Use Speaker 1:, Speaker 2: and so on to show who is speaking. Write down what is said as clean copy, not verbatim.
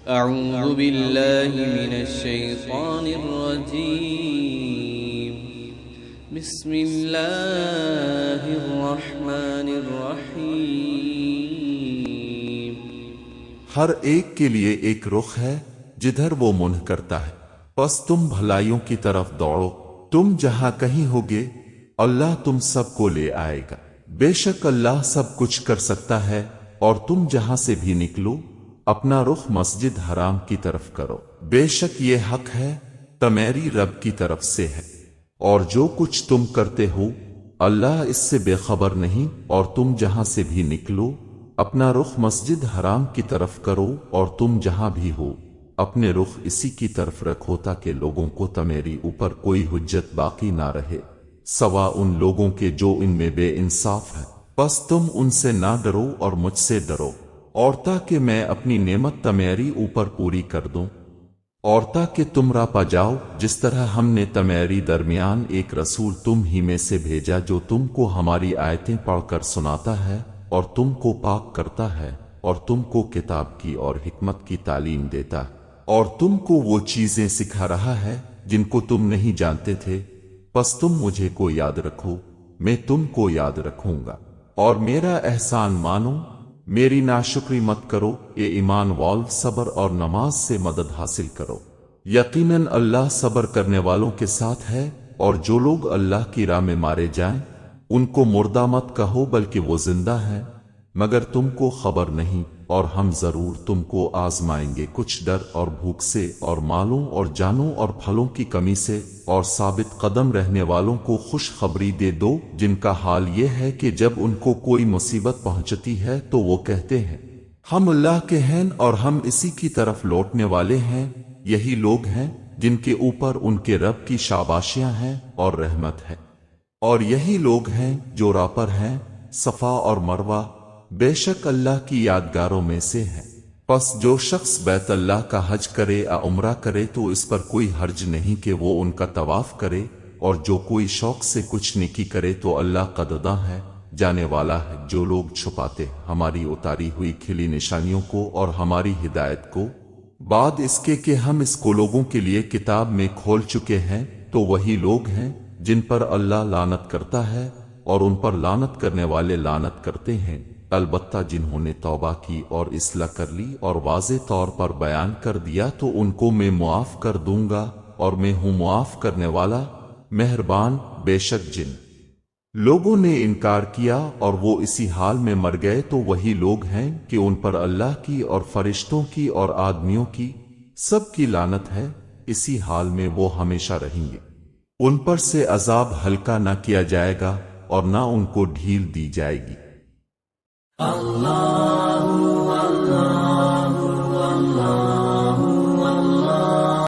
Speaker 1: أعوذ بالله من الشيطان الرجيم. بسم الله الرحمن الرحيم.
Speaker 2: ہر ایک کے لیے ایک رخ ہے جدھر وہ منہ کرتا ہے، پس تم بھلائیوں کی طرف دوڑو، تم جہاں کہیں ہوگے اللہ تم سب کو لے آئے گا۔ بے شک اللہ سب کچھ کر سکتا ہے، اور تم جہاں سے بھی نکلو اپنا رخ مسجد حرام کی طرف کرو، بے شک یہ حق ہے تمہاری رب کی طرف سے ہے، اور جو کچھ تم کرتے ہو اللہ اس سے بے خبر نہیں۔ اور تم جہاں سے بھی نکلو اپنا رخ مسجد حرام کی طرف کرو، اور تم جہاں بھی ہو اپنے رخ اسی کی طرف رکھو تاکہ لوگوں کو تمہاری اوپر کوئی حجت باقی نہ رہے، سوا ان لوگوں کے جو ان میں بے انصاف ہے۔ پس تم ان سے نہ ڈرو اور مجھ سے ڈرو، اور تاکہ میں اپنی نعمت تمہاری اوپر پوری کر دوں، اور تاکہ تم راہ پا جاؤ، جس طرح ہم نے تمہاری درمیان ایک رسول تم ہی میں سے بھیجا جو تم کو ہماری آیتیں پڑھ کر سناتا ہے اور تم کو پاک کرتا ہے، اور تم کو کتاب کی اور حکمت کی تعلیم دیتا ہے، اور تم کو وہ چیزیں سکھا رہا ہے جن کو تم نہیں جانتے تھے۔ پس تم مجھے کو یاد رکھو، میں تم کو یاد رکھوں گا، اور میرا احسان مانو، میری ناشکری مت کرو۔ اے ایمان وال، صبر اور نماز سے مدد حاصل کرو، یقیناً اللہ صبر کرنے والوں کے ساتھ ہے۔ اور جو لوگ اللہ کی راہ میں مارے جائیں ان کو مردہ مت کہو بلکہ وہ زندہ ہیں، مگر تم کو خبر نہیں۔ اور ہم ضرور تم کو آزمائیں گے کچھ ڈر اور بھوک سے، اور مالوں اور جانوں اور پھلوں کی کمی سے، اور ثابت قدم رہنے والوں کو خوشخبری دے دو جن کا حال یہ ہے کہ جب ان کو کوئی مصیبت پہنچتی ہے تو وہ کہتے ہیں ہم اللہ کے ہیں اور ہم اسی کی طرف لوٹنے والے ہیں۔ یہی لوگ ہیں جن کے اوپر ان کے رب کی شاباشیاں ہیں اور رحمت ہے، اور یہی لوگ ہیں جو راہ پر ہیں صفا اور مروہ، بے شک اللہ کی یادگاروں میں سے ہے۔ پس جو شخص بیت اللہ کا حج کرے یا عمرہ کرے تو اس پر کوئی حرج نہیں کہ وہ ان کا طواف کرے، اور جو کوئی شوق سے کچھ نیکی کرے تو اللہ قدرداں ہے، جانے والا ہے۔ جو لوگ چھپاتے ہماری اتاری ہوئی کھلی نشانیوں کو اور ہماری ہدایت کو بعد اس کے کہ ہم اس کو لوگوں کے لیے کتاب میں کھول چکے ہیں، تو وہی لوگ ہیں جن پر اللہ لعنت کرتا ہے، اور ان پر لعنت کرنے والے لعنت کرتے ہیں۔ البتہ جنہوں نے توبہ کی اور اصلاح کر لی اور واضح طور پر بیان کر دیا تو ان کو میں معاف کر دوں گا، اور میں ہوں معاف کرنے والا مہربان۔ بے شک جن لوگوں نے انکار کیا اور وہ اسی حال میں مر گئے تو وہی لوگ ہیں کہ ان پر اللہ کی اور فرشتوں کی اور آدمیوں کی سب کی لعنت ہے، اسی حال میں وہ ہمیشہ رہیں گے۔ ان پر سے عذاب ہلکا نہ کیا جائے گا اور نہ ان کو ڈھیل دی جائے گی۔
Speaker 3: اللہ